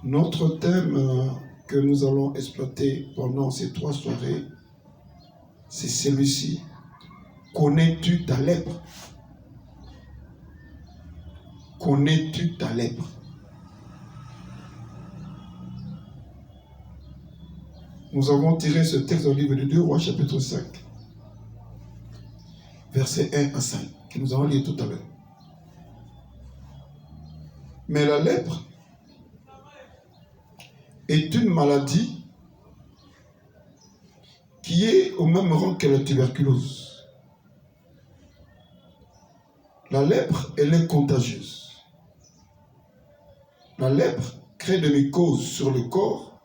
Notre thème que nous allons exploiter pendant ces 3 soirées, c'est celui-ci. Connais-tu ta lèpre? Connais-tu ta lèpre? Nous avons tiré ce texte au livre de 2 Rois, chapitre 5, versets 1 à 5, que nous allons lire tout à l'heure. Mais la lèpre est une maladie qui est au même rang que la tuberculose. La lèpre, elle est contagieuse. La lèpre crée des mycoses sur le corps.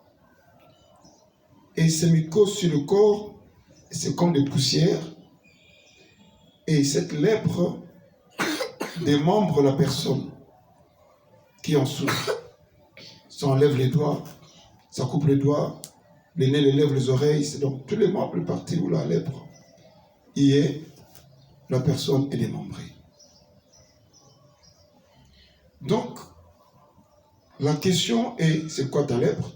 Et ces mycoses sur le corps, c'est comme des poussières. Et cette lèpre démembre la personne qui en souffre. Ça enlève les doigts, ça coupe les doigts, les nez, les lèvres, les oreilles. C'est donc tous les membres, les parties où la lèpre y est, la personne est démembrée. Donc, la question est, c'est quoi ta lèpre?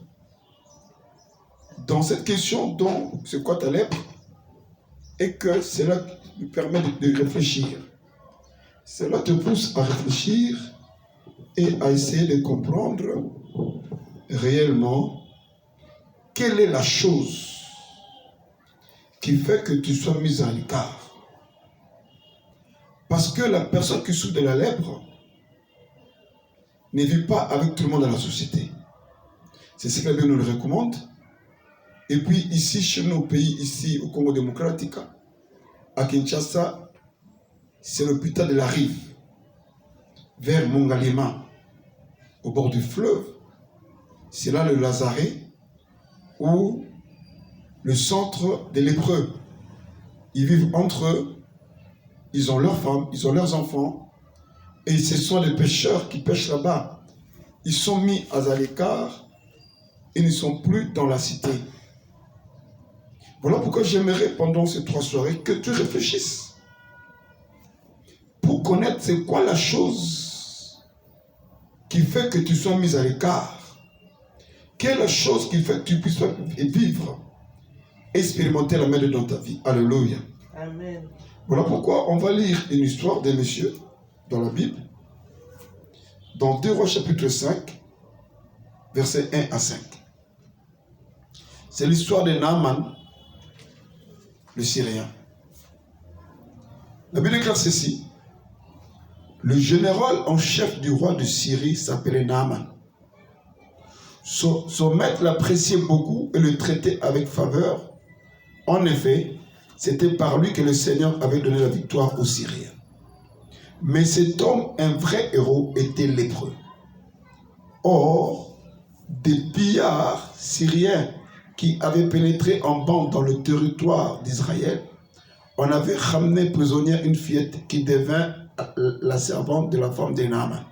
Dans cette question, donc, c'est quoi ta lèpre? Et que cela nous permet de réfléchir. Cela te pousse à réfléchir et à essayer de comprendre réellement quelle est la chose qui fait que tu sois mis à l'écart. Parce que la personne qui souffre de la lèpre ne vit pas avec tout le monde dans la société. C'est ce que la Bible nous le recommande. Et puis ici, chez nos pays, ici au Congo démocratique, à Kinshasa, c'est l'hôpital de la Rive, vers Mongalema, au bord du fleuve. C'est là le lazaret ou le centre des lépreux. Ils vivent entre eux, ils ont leurs femmes, ils ont leurs enfants, et ce sont les pêcheurs qui pêchent là-bas. Ils sont mis à l'écart, ils ne sont plus dans la cité. Voilà pourquoi j'aimerais pendant ces 3 soirées que tu réfléchisses pour connaître c'est quoi la chose qui fait que tu sois mis à l'écart. Quelle est la chose qui fait que tu puisses vivre, expérimenter la main de Dieu dans ta vie. Alléluia. Amen. Voilà pourquoi on va lire une histoire des messieurs dans la Bible, dans 2 Rois chapitre 5, versets 1 à 5. C'est l'histoire de Naaman, le Syrien. La Bible déclare ceci. Le général en chef du roi de Syrie s'appelait Naaman. Son maître l'appréciait beaucoup et le traitait avec faveur. En effet, c'était par lui que le Seigneur avait donné la victoire aux Syriens. Mais cet homme, un vrai héros, était lépreux. Or, des pillards syriens qui avaient pénétré en bande dans le territoire d'Israël, on avait ramené prisonnière une fillette qui devint la servante de la femme de Naaman.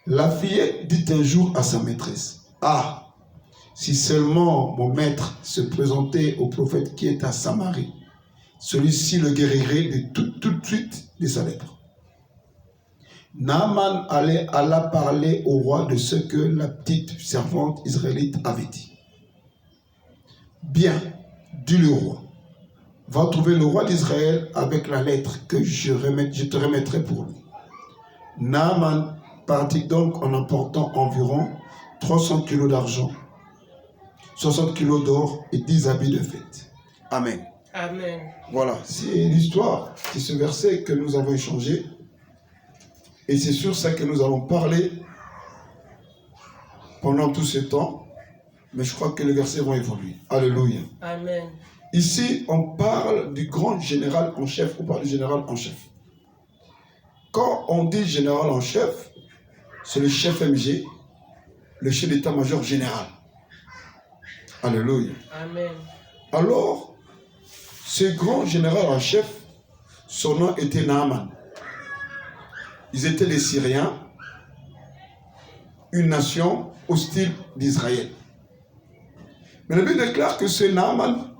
La fillette dit un jour à sa maîtresse, « Ah, si seulement mon maître se présentait au prophète qui est à Samarie, celui-ci le guérirait tout de suite de sa lèpre. » Naaman alla parler au roi de ce que la petite servante israélite avait dit. « Bien, dit le roi, va trouver le roi d'Israël avec la lettre que je te remettrai pour lui. » Naaman partit donc en emportant environ 300 kilos d'argent, 60 kilos d'or et 10 habits de fête. Amen. Amen. Voilà, c'est l'histoire, c'est ce verset que nous avons échangé. Et c'est sur ça que nous allons parler pendant tout ce temps. Mais je crois que les versets vont évoluer. Alléluia. Amen. Ici, on parle du grand général en chef. On parle du général en chef. Quand on dit général en chef, c'est le chef MG, le chef d'état-major général. Alléluia. Amen. Alors, ce grand général en chef, son nom était Naaman. Ils étaient les Syriens, une nation hostile d'Israël. Mais la Bible déclare que ce Naaman,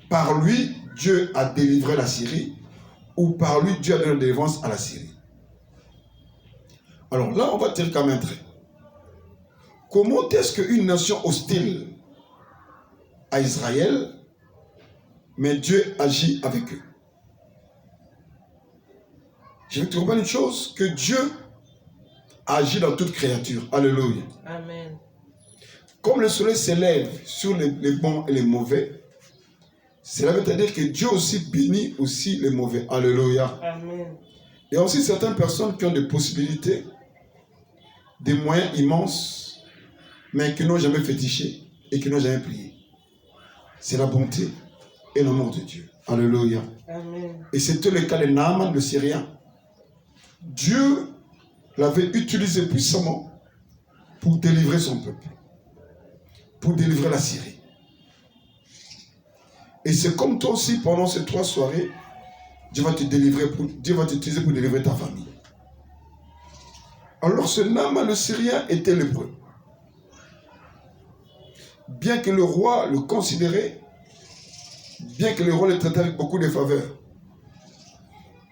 par lui, Dieu a délivré la Syrie, ou par lui, Dieu a donné la délivrance à la Syrie. Alors là, on va tirer comme un trait. Comment est-ce qu'une nation hostile à Israël, mais Dieu agit avec eux? Je vais te comprendre une chose, que Dieu agit dans toute créature. Alléluia. Amen. Comme le soleil s'élève sur les bons et les mauvais, cela veut dire que Dieu aussi bénit aussi les mauvais. Alléluia. Amen. Il y a aussi certaines personnes qui ont des possibilités, des moyens immenses, mais qui n'ont jamais fétiché et qui n'ont jamais prié. C'est la bonté et l'amour de Dieu. Alléluia. Amen. Et c'était le cas de Naaman le Syrien. Dieu l'avait utilisé puissamment pour délivrer son peuple, pour délivrer la Syrie. Et c'est comme toi aussi, pendant ces 3 soirées, Dieu va t'utiliser pour délivrer ta famille. Alors ce Naaman le Syrien était lépreux. Bien que le roi le considérait, bien que le roi le traitait avec beaucoup de faveur.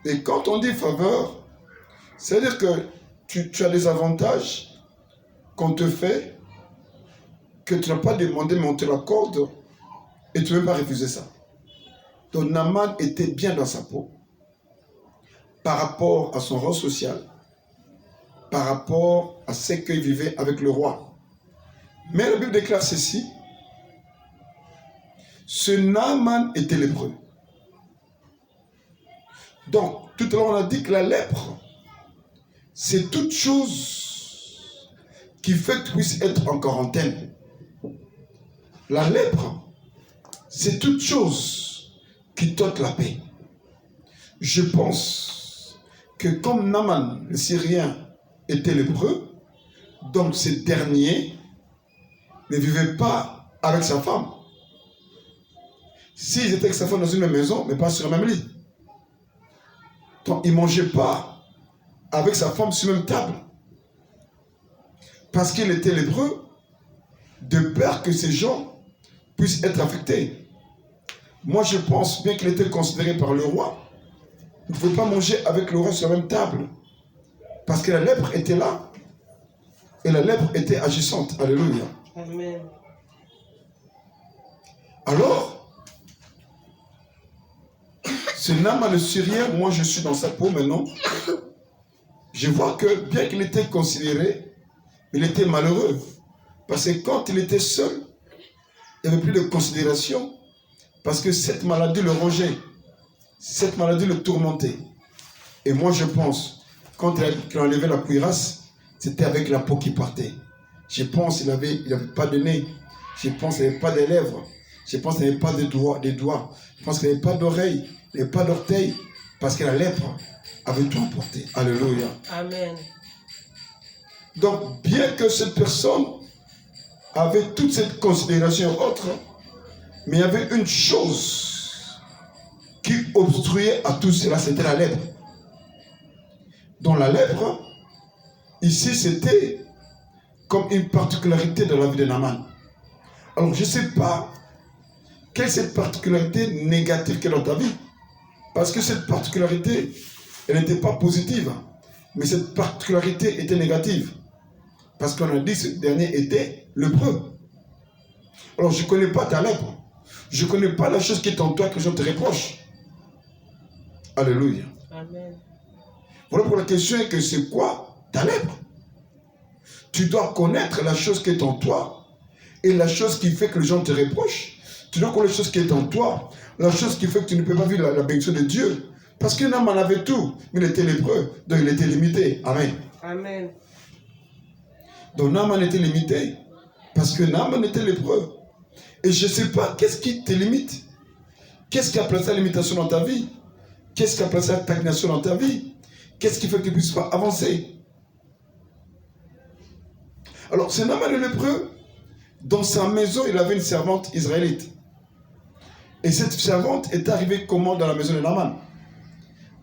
Et quand on dit faveur, c'est-à-dire que tu as des avantages qu'on te fait, que tu n'as pas demandé, mais on te l'accorde, et tu ne veux pas refuser ça. Donc Naaman était bien dans sa peau, par rapport à son rang social, par rapport à ce qu'il vivait avec le roi. Mais la Bible déclare ceci: ce Naaman était lépreux. Donc, tout à l'heure on a dit que la lèpre, c'est toute chose qui fait que tu puisses être en quarantaine. La lèpre, c'est toute chose qui t'ôte la paix. Je pense que comme Naaman, le Syrien, était lépreux, donc ce dernier ne vivait pas avec sa femme. S'ils étaient avec sa femme dans une même maison, mais pas sur le même lit. Donc il ne mangeait pas avec sa femme sur la même table. Parce qu'il était lépreux, de peur que ces gens puissent être affectés. Moi je pense, bien qu'il était considéré par le roi, il ne pouvait pas manger avec le roi sur la même table. Parce que la lèpre était là. Et la lèpre était agissante. Alléluia. Amen. Alors, ce Naaman le Syrien, moi je suis dans sa peau maintenant. Je vois que bien qu'il était considéré, il était malheureux. Parce que quand il était seul, il n'y avait plus de considération. Parce que cette maladie le rongeait. Cette maladie le tourmentait. Et moi je pense, quand il a enlevé la cuirasse, c'était avec la peau qui partait. Je pense qu'il n'avait pas de nez. Je pense qu'il n'avait pas de lèvres. Je pense qu'il n'avait pas de doigts. Je pense qu'il n'avait pas d'oreilles. Il n'avait pas d'orteils. Parce que la lèpre avait tout emporté. Alléluia. Amen. Donc, bien que cette personne avait toute cette considération autre, mais il y avait une chose qui obstruait à tout cela, c'était la lèpre. Donc la lèpre, ici, c'était comme une particularité de la vie de Naaman. Alors, je ne sais pas quelle est cette particularité négative qu'elle a dans ta vie. Parce que cette particularité, elle n'était pas positive. Mais cette particularité était négative. Parce qu'on a dit que ce dernier était lépreux. Alors, je ne connais pas ta lèpre. Je ne connais pas la chose qui est en toi que les gens te reprochent. Alléluia. Amen. Voilà pour la question est que c'est quoi ta lèpre? Tu dois connaître la chose qui est en toi et la chose qui fait que les gens te reprochent. Tu dois connaître la chose qui est en toi, la chose qui fait que tu ne peux pas vivre la bénédiction de Dieu. Parce que Naaman avait tout, mais il était lépreux, donc il était limité. Amen. Amen. Donc Naaman était limité, parce que Naaman était lépreux. Et je ne sais pas, qu'est-ce qui te limite? Qu'est-ce qui a placé la limitation dans ta vie? Qu'est-ce qui a placé la stagnation dans ta vie? Qu'est-ce qui fait que tu ne puisses pas avancer? Alors, c'est Naaman le lépreux. Dans sa maison, il avait une servante israélite. Et cette servante est arrivée comment dans la maison de Naaman?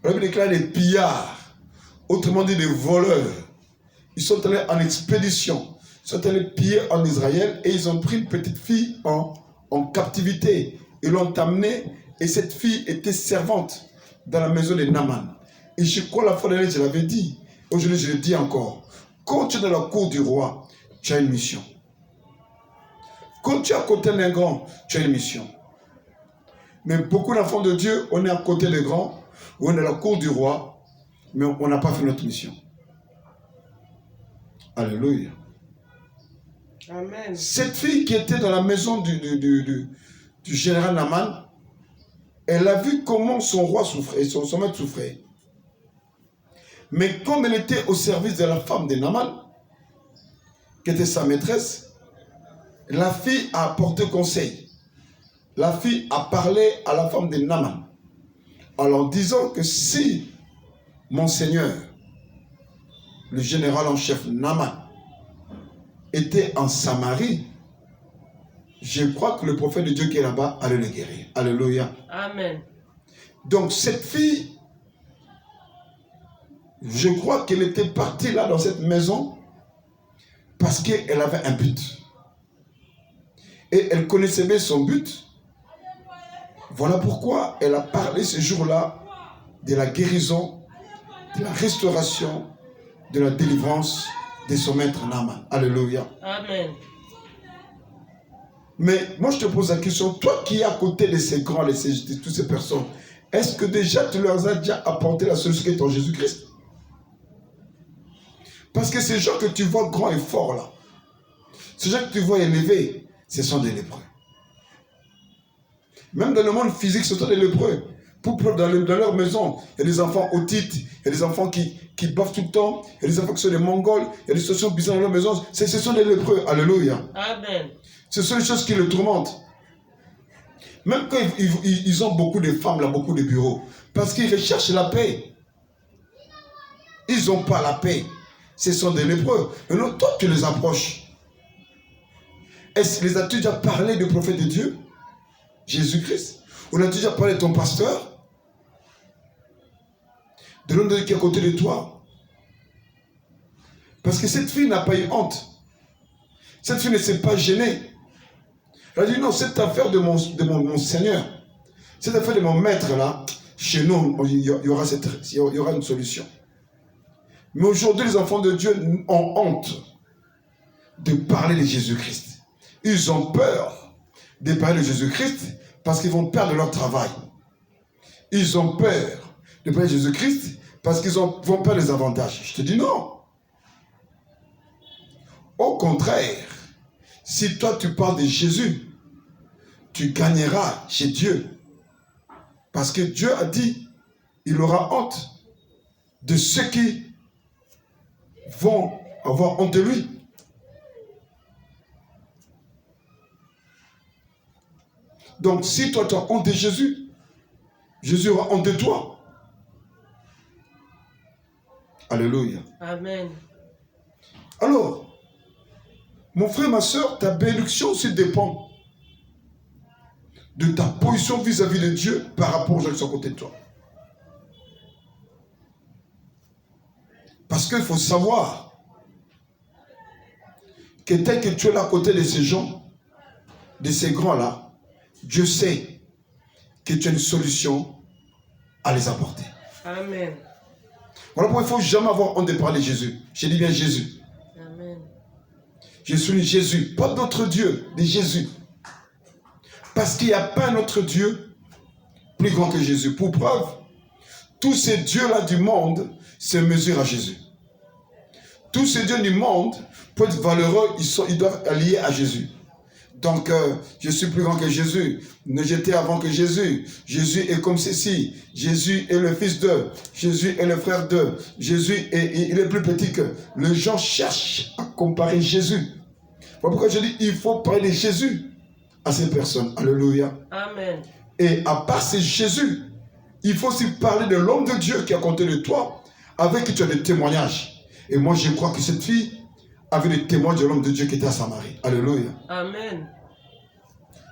On avait déclaré des pillards, autrement dit des voleurs. Ils sont allés en expédition, ils sont allés piller en Israël et ils ont pris une petite fille en captivité. Ils l'ont amenée et cette fille était servante dans la maison de Naaman. Et je crois la fois dernière, je l'avais dit, aujourd'hui je le dis encore. Quand tu es dans la cour du roi, tu as une mission. Quand tu es à côté d'un grand, tu as une mission. Mais beaucoup d'enfants de Dieu, on est à côté des grands, on est à la cour du roi, mais on n'a pas fait notre mission. Alléluia. Amen. Cette fille qui était dans la maison du général Naaman, elle a vu comment son roi souffrait, son maître souffrait. Mais comme elle était au service de la femme de Naaman, qui était sa maîtresse, la fille a apporté conseil. La fille a parlé à la femme de Naaman, en leur disant que si mon Seigneur, le général en chef Naaman, était en Samarie, je crois que le prophète de Dieu qui est là-bas allait le guérir. Alléluia. Amen. Donc cette fille, je crois qu'elle était partie là dans cette maison parce qu'elle avait un but. Et elle connaissait bien son but. Voilà pourquoi elle a parlé ce jour-là de la guérison, de la restauration, de la délivrance de son maître Naaman. Alléluia. Amen. Mais moi je te pose la question, toi qui es à côté de ces grands, de toutes ces personnes, est-ce que déjà tu leur as déjà apporté la solution qui est en Jésus-Christ? Parce que ces gens que tu vois grands et forts là, ces gens que tu vois élevés, ce sont des lépreux. Même dans le monde physique, ce sont des lépreux. Dans leur maison, il y a des enfants autites, il y a des enfants qui bavent tout le temps, il y a des enfants qui sont des Mongols, il y a des situations bizarres dans leur maison. Ce sont des lépreux. Alléluia. Amen. Ce sont les choses qui le tourmentent. Même quand ils ont beaucoup de femmes, là, beaucoup de bureaux, parce qu'ils recherchent la paix. Ils n'ont pas la paix. Ce sont des lépreux. Maintenant, toi, tu les approches. Les as-tu déjà parlé du prophète de Dieu, Jésus-Christ? Ou as-tu déjà parlé de ton pasteur? De l'homme de Dieu qui est à côté de toi? Parce que cette fille n'a pas eu honte. Cette fille ne s'est pas gênée. Elle a dit non, cette affaire de mon Seigneur, cette affaire de mon maître là, chez nous, il y aura une solution. Mais aujourd'hui, les enfants de Dieu ont honte de parler de Jésus-Christ. Ils ont peur de parler de Jésus-Christ parce qu'ils vont perdre leur travail. Ils ont peur de parler de Jésus-Christ parce qu'ils vont perdre les avantages. Je te dis non. Au contraire, si toi tu parles de Jésus, tu gagneras chez Dieu. Parce que Dieu a dit, il aura honte de ceux qui vont avoir honte de lui. Donc si toi tu as honte de Jésus, Jésus aura honte de toi. Alléluia. Amen. Alors, mon frère, ma soeur, ta bénédiction aussi dépend de ta position vis-à-vis de Dieu par rapport aux gens qui sont à côté de toi. Parce qu'il faut savoir que tel que tu es là à côté de ces gens, de ces grands-là, Dieu sait que tu as une solution à les apporter. Amen. Voilà pourquoi il ne faut jamais avoir honte de parler de Jésus. Je dis bien Jésus. Amen. Je suis Jésus, pas d'autre Dieu, de Jésus. Parce qu'il n'y a pas un autre Dieu plus grand que Jésus. Pour preuve, tous ces dieux-là du monde se mesurent à Jésus. Tous ces dieux du monde, pour être valeureux, ils doivent allier à Jésus. Donc, je suis plus grand que Jésus. J'étais avant que Jésus. Jésus est comme ceci. Jésus est le fils d'eux. Jésus est le frère d'eux. Jésus il est plus petit que. Les gens cherchent à comparer Jésus. Voilà pourquoi je dis, il faut parler de Jésus à ces personnes. Alléluia. Amen. Et à part ces Jésus, il faut aussi parler de l'homme de Dieu qui est à côté de toi, avec qui tu as des témoignages. Et moi, je crois que cette fille avait des témoignages de l'homme de Dieu qui était à Samarie. Alléluia. Amen.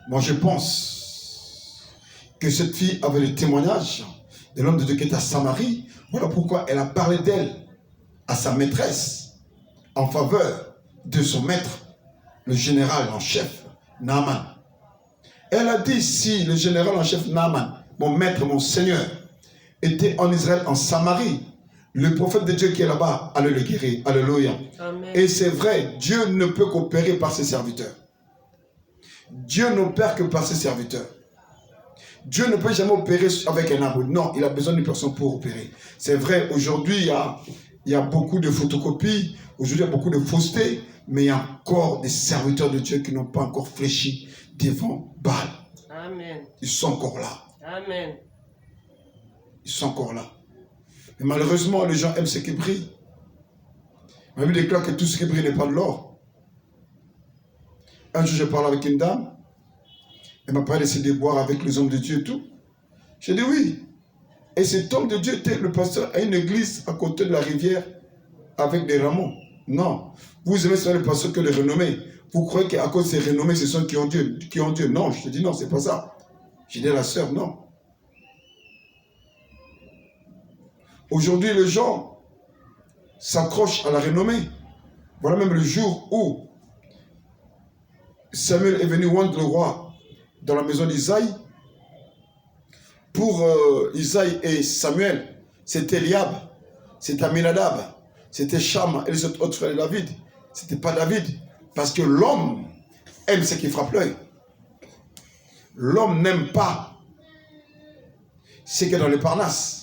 Moi, je pense que cette fille avait des témoignages de l'homme de Dieu qui était à Samarie. Voilà pourquoi elle a parlé d'elle à sa maîtresse en faveur de son maître, le général en chef, Naaman. Elle a dit, si le général en chef Naaman, mon maître, mon seigneur, était en Israël, en Samarie, Le prophète de Dieu qui est là-bas allait le guérir. Alléluia. Amen. Et c'est vrai, Dieu ne peut qu'opérer par ses serviteurs. Dieu n'opère que par ses serviteurs. Dieu ne peut jamais opérer avec un arbre. Non, il a besoin d'une personne pour opérer. C'est vrai, aujourd'hui, il y a beaucoup de photocopies, aujourd'hui, il y a beaucoup de fausseté, mais il y a encore des serviteurs de Dieu qui n'ont pas encore fléchi devant Baal. Amen. Ils sont encore là. Amen. Ils sont encore là. Mais malheureusement, les gens aiment ce qui brille. La Bible déclare que tout ce qui brille n'est pas de l'or. Un jour, je parlais avec une dame. Elle m'a parlé de ses déboires avec les hommes de Dieu et tout. J'ai dit oui. Et cet homme de Dieu était le pasteur à une église à côté de la rivière avec des rameaux. Non. Vous aimez seulement le pasteur que les renommés. Vous croyez qu'à cause de ces renommés, ce sont qui ont Dieu. Qui ont Dieu. Non, je te dis non, c'est pas ça. J'ai dit à la sœur, non. Aujourd'hui, les gens s'accrochent à la renommée. Voilà même le jour où Samuel est venu oindre le roi dans la maison d'Isaïe. Pour Isaïe et Samuel, c'était Eliab, c'était Aminadab, c'était Shama et les autres frères de David. C'était pas David. Parce que l'homme aime ce qui frappe l'œil. L'homme n'aime pas ce qui est dans le Parnasse.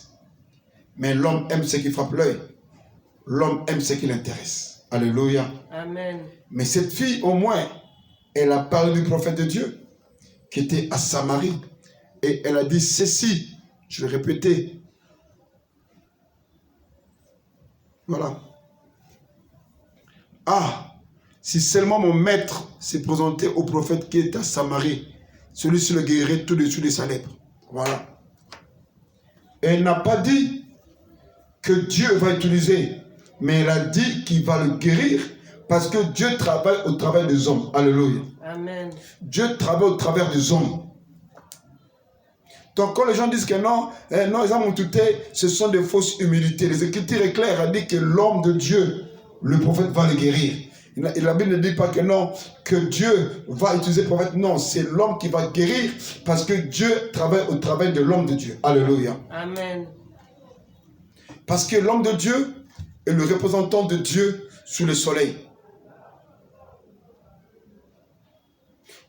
Mais l'homme aime ce qui frappe l'œil. L'homme aime ce qui l'intéresse. Alléluia. Amen. Mais cette fille, au moins, elle a parlé du prophète de Dieu qui était à Samarie. Et elle a dit ceci. Je vais répéter. Voilà. Ah, si seulement mon maître s'est présenté au prophète qui est à Samarie, celui-ci le guérirait tout dessus de sa lèpre. Voilà. Et elle n'a pas dit que Dieu va utiliser, mais elle a dit qu'il va le guérir parce que Dieu travaille au travers des hommes. Alléluia. Amen. Dieu travaille au travers des hommes. Donc quand les gens disent que non, non, ils ont tout, ce sont des fausses humilités. Les Écritures est claires, a dit que l'homme de Dieu, le prophète va le guérir. Et la Bible ne dit pas que non, que Dieu va utiliser le prophète. Non, c'est l'homme qui va guérir parce que Dieu travaille au travers de l'homme de Dieu. Alléluia. Amen. Parce que l'homme de Dieu est le représentant de Dieu sous le soleil.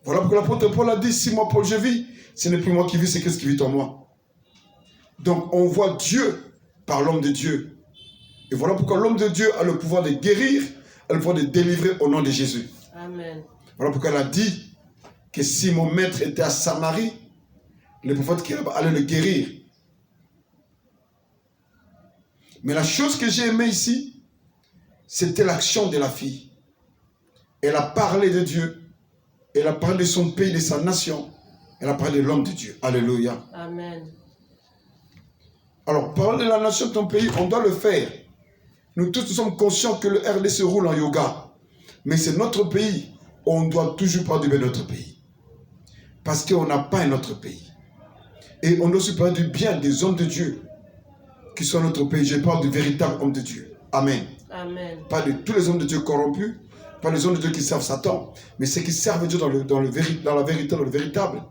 Voilà pourquoi l'apôtre Paul a dit, si moi Paul je vis, ce n'est plus moi qui vis, c'est Christ qui vit en moi. Donc on voit Dieu par l'homme de Dieu. Et voilà pourquoi l'homme de Dieu a le pouvoir de guérir, a le pouvoir de délivrer au nom de Jésus. Amen. Voilà pourquoi elle a dit que si mon maître était à Samarie, le prophète qui allait le guérir. Mais la chose que j'ai aimée ici, c'était l'action de la fille. Elle a parlé de Dieu. Elle a parlé de son pays, de sa nation. Elle a parlé de l'homme de Dieu. Alléluia. Amen. Alors, parler de la nation de ton pays, on doit le faire. Nous tous nous sommes conscients que le RD se roule en yoga. Mais c'est notre pays. On doit toujours parler de notre pays. Parce qu'on n'a pas un autre pays. Et on doit aussi parler du bien des hommes de Dieu qui sont notre pays. Je parle du véritable homme de Dieu. Amen. Amen. Pas de tous les hommes de Dieu corrompus, pas les hommes de Dieu qui servent Satan, mais ceux qui servent Dieu dans la vérité, dans le véritable.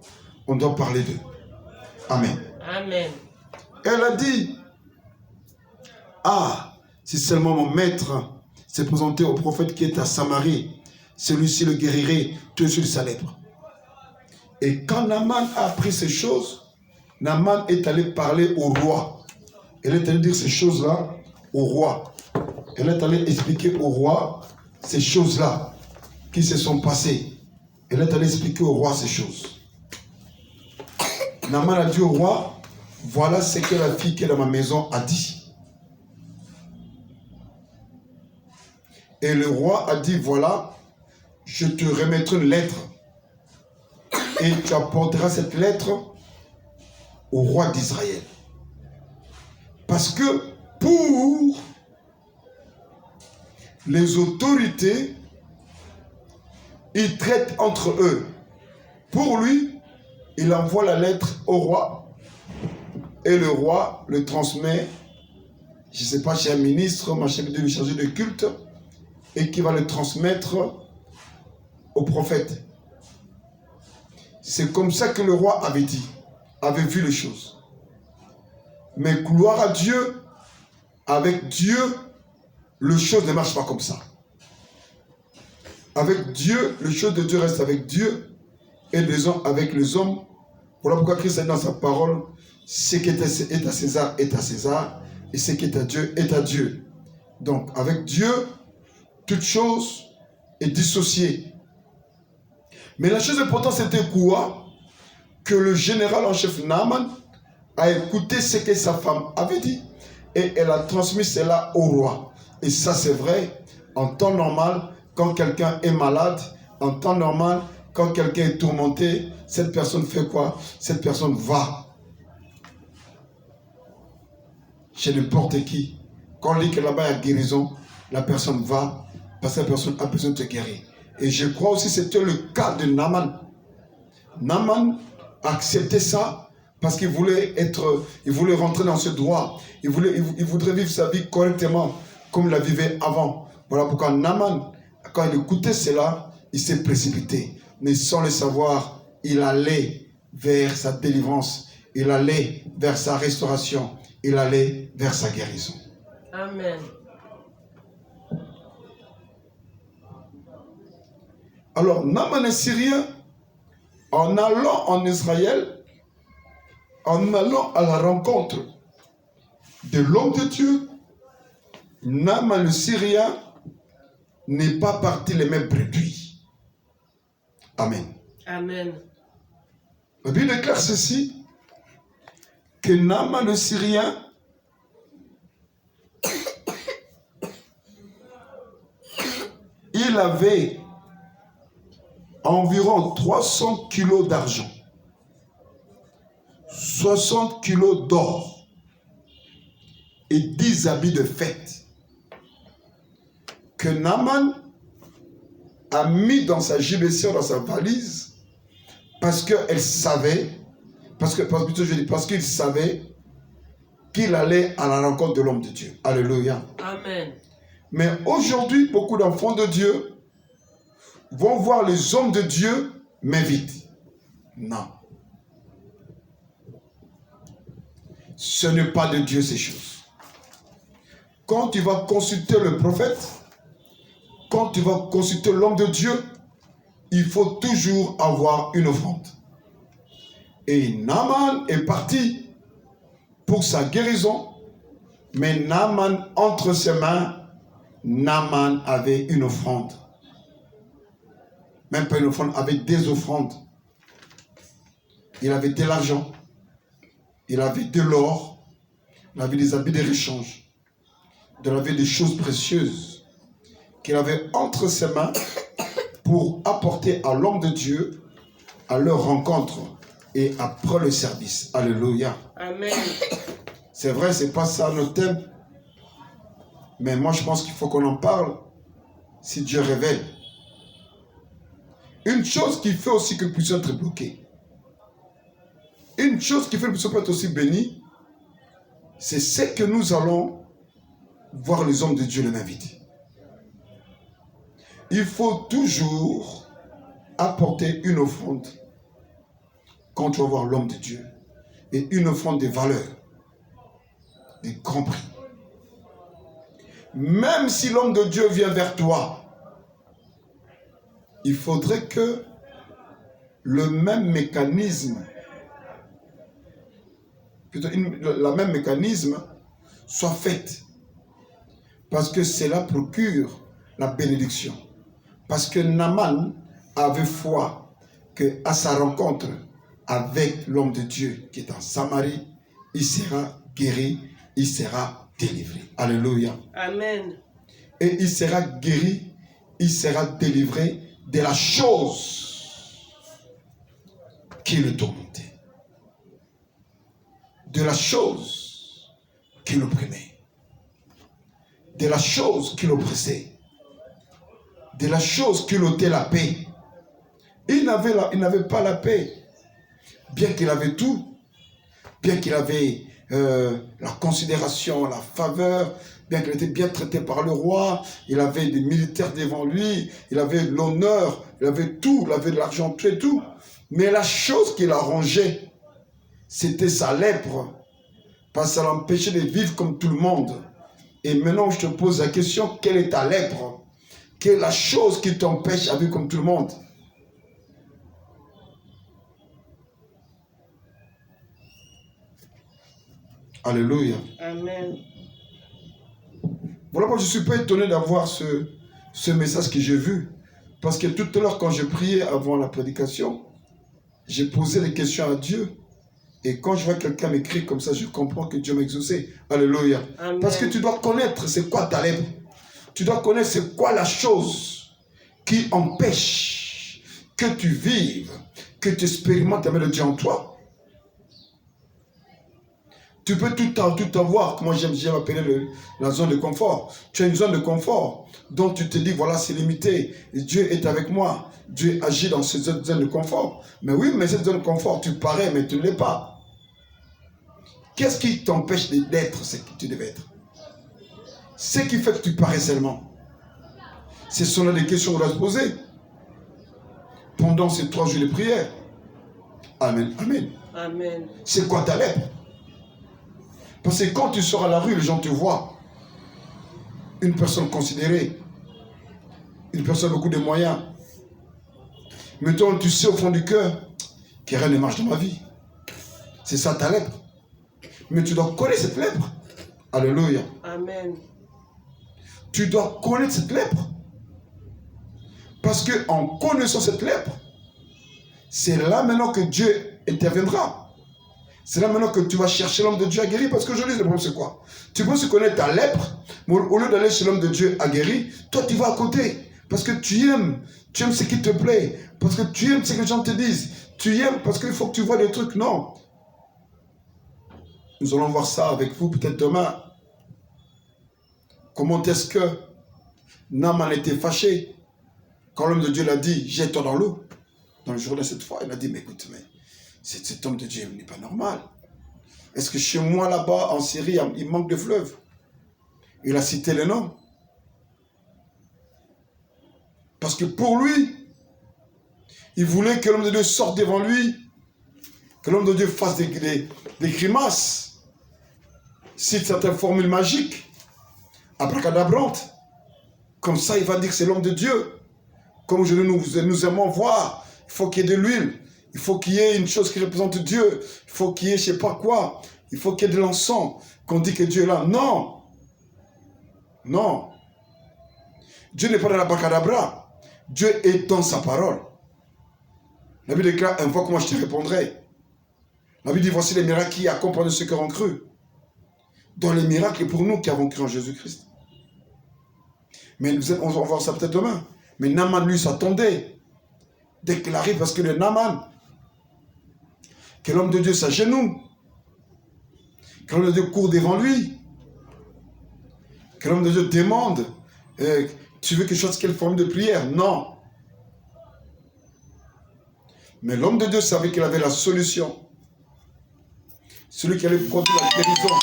On doit parler d'eux. Amen. Amen. Elle a dit, ah, si seulement mon maître s'est présenté au prophète qui est à Samarie, celui-ci le guérirait tout sur sa lèpre. Et quand Naaman a appris ces choses, Naaman est allé parler au roi. Elle est allée dire ces choses-là au roi. Elle est allée expliquer au roi ces choses-là qui se sont passées. Elle est allée expliquer au roi ces choses. Naaman a dit au roi, voilà ce que la fille qui est dans ma maison a dit. Et le roi a dit, voilà, je te remettrai une lettre. Et tu apporteras cette lettre au roi d'Israël. Parce que pour les autorités, ils traitent entre eux. Pour lui, il envoie la lettre au roi et le roi le transmet, je ne sais pas, chez un ministre, un chef de chargé de culte, et qui va le transmettre au prophète. C'est comme ça que le roi avait dit, avait vu les choses. Mais gloire à Dieu, avec Dieu, les choses ne marchent pas comme ça. Avec Dieu, les choses de Dieu restent avec Dieu et les hommes avec les hommes. Voilà pourquoi Christ a dit dans sa parole, ce qui est à César est à César et ce qui est à Dieu est à Dieu. Donc avec Dieu, toute chose est dissociée. Mais la chose importante, c'était quoi? Que le général en chef Naaman a écouté ce que sa femme avait dit et elle a transmis cela au roi. Et ça, c'est vrai, en temps normal, quand quelqu'un est malade, en temps normal, quand quelqu'un est tourmenté, cette personne fait quoi? Cette personne va chez n'importe qui. Quand on dit que là-bas il y a guérison, la personne va parce que la personne a besoin de se guérir. Et je crois aussi que c'était le cas de Naaman. Naaman a accepté ça parce qu'il voulait rentrer dans ce droit. Il voudrait vivre sa vie correctement comme il la vivait avant. Voilà pourquoi Naaman, quand il écoutait cela, il s'est précipité. Mais sans le savoir, il allait vers sa délivrance. Il allait vers sa restauration. Il allait vers sa guérison. Amen. Alors, Naaman est syrien, en allant en Israël, en allant à la rencontre de l'homme de Dieu, Naaman le syrien n'est pas parti les mêmes brebis. Amen. Amen. La Bible déclare ceci, que Naaman le syrien il avait environ 300 kilos d'argent, 60 kilos d'or et 10 habits de fête que Naaman a mis dans sa gibecière, dans sa valise, parce qu'il savait qu'il allait à la rencontre de l'homme de Dieu. Alléluia. Amen. Mais aujourd'hui, beaucoup d'enfants de Dieu vont voir les hommes de Dieu, mais vite. Non. Ce n'est pas de Dieu ces choses. Quand tu vas consulter le prophète, quand tu vas consulter l'homme de Dieu, il faut toujours avoir une offrande. Et Naaman est parti pour sa guérison, mais Naaman, entre ses mains, Naaman avait une offrande. Même pas une offrande, avec des offrandes. Il avait de l'argent, il avait de l'or, il avait des habits de rechange, il avait des choses précieuses qu'il avait entre ses mains pour apporter à l'homme de Dieu à leur rencontre et après le service. Alléluia. Amen. C'est vrai, c'est pas ça notre thème, mais moi je pense qu'il faut qu'on en parle si Dieu révèle. Une chose qui fait aussi que nous puissions être bloqués, une chose qui fait que nous puissions être aussi bénis, c'est ce que nous allons voir les hommes de Dieu le m'inviter. Il faut toujours apporter une offrande quand tu vas voir l'homme de Dieu. Et une offrande de valeur, des grands prix. Même si l'homme de Dieu vient vers toi, il faudrait que le même mécanisme, la même mécanisme soit fait. Parce que cela procure la bénédiction. Parce que Naaman avait foi qu'à sa rencontre avec l'homme de Dieu qui est en Samarie, il sera guéri, il sera délivré. Alléluia. Amen. Et il sera guéri, il sera délivré de la chose qui le tourmentait. De la chose qui l'opprimait. De la chose qui l'oppressait. De la chose qui l'ôtait la paix. Il n'avait pas la paix. Bien qu'il avait tout. Bien qu'il avait la considération, la faveur, bien qu'il était bien traité par le roi, il avait des militaires devant lui, il avait l'honneur, il avait tout, il avait de l'argent, tout et tout. Mais la chose qui l'arrangeait, c'était sa lèpre. Parce que ça l'empêchait de vivre comme tout le monde. Et maintenant, je te pose la question, quelle est ta lèpre? Quelle est la chose qui t'empêche à vivre comme tout le monde? Alléluia. Amen. Voilà pourquoi je ne suis pas étonné d'avoir ce message que j'ai vu. Parce que tout à l'heure, quand je priais avant la prédication, j'ai posé des questions à Dieu. Et quand je vois quelqu'un m'écrire comme ça, je comprends que Dieu m'a exaucé. Alléluia. Amen. Parce que tu dois connaître c'est quoi ta lèpre. Tu dois connaître c'est quoi la chose qui empêche que tu vives, que tu expérimentes la main de Dieu en toi. Tu peux tout avoir, moi j'aime appeler la zone de confort. Tu as une zone de confort dont tu te dis, voilà, c'est limité. Et Dieu est avec moi. Dieu agit dans cette zone de confort. Mais oui, mais cette zone de confort, tu parais, mais tu ne l'es pas. Qu'est-ce qui t'empêche d'être ce que tu devais être? Ce qui fait que tu parais seulement. Ce sont là des questions qu'on doit se poser pendant ces 3 jours de prière. Amen. Amen. Amen. C'est quoi ta lèpre? Parce que quand tu sors à la rue, les gens te voient. Une personne considérée. Une personne avec beaucoup de moyens. Mais toi, tu sais au fond du cœur que rien ne marche dans ma vie. C'est ça ta lèpre. Mais tu dois connaître cette lèpre. Alléluia. Amen. Tu dois connaître cette lèpre. Parce qu'en connaissant cette lèpre, c'est là maintenant que Dieu interviendra. C'est là maintenant que tu vas chercher l'homme de Dieu à guérir. Parce qu'aujourd'hui, le problème c'est quoi? Tu peux se connaître ta lèpre, mais au lieu d'aller chez l'homme de Dieu à guérir, toi tu vas à côté. Parce que tu aimes ce qui te plaît. Parce que tu aimes ce que les gens te disent. Tu aimes parce qu'il faut que tu vois des trucs. Non. Nous allons voir ça avec vous peut-être demain. Comment est-ce que Naaman était fâché quand l'homme de Dieu l'a dit, jette-toi dans l'eau. Dans le jour de cette fois, il a dit, mais écoute, mais cet homme de Dieu n'est pas normal. Est-ce que chez moi là-bas en Syrie, il manque de fleuves? Il a cité les noms. Parce que pour lui, il voulait que l'homme de Dieu sorte devant lui, que l'homme de Dieu fasse des grimaces, cite certaines formules magiques, abracadabrantes. Comme ça, il va dire que c'est l'homme de Dieu. Comme aujourd'hui nous aimons voir, il faut qu'il y ait de l'huile, il faut qu'il y ait une chose qui représente Dieu, il faut qu'il y ait je ne sais pas quoi, il faut qu'il y ait de l'encens, qu'on dit que Dieu est là. Non. Non. Dieu n'est pas dans l'abracadabra. Dieu est dans sa parole. La Bible déclare, invoque moi je te répondrai. La Bible dit, voici les miracles qui accompagnent ceux qui ont cru. Dans les miracles pour nous qui avons cru en Jésus-Christ. Mais on va voir ça peut-être demain. Mais Naaman, lui, s'attendait. Dès qu'il arrive, parce que le Naaman, que l'homme de Dieu s'agenouille, que l'homme de Dieu court devant lui, que l'homme de Dieu demande, tu veux quelque chose, quelle forme de prière? Non. Mais l'homme de Dieu savait qu'il avait la solution. Celui qui allait produire la guérison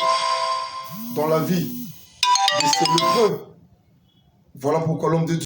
dans la vie de ses lépreux. Voilà pourquoi l'homme de Dieu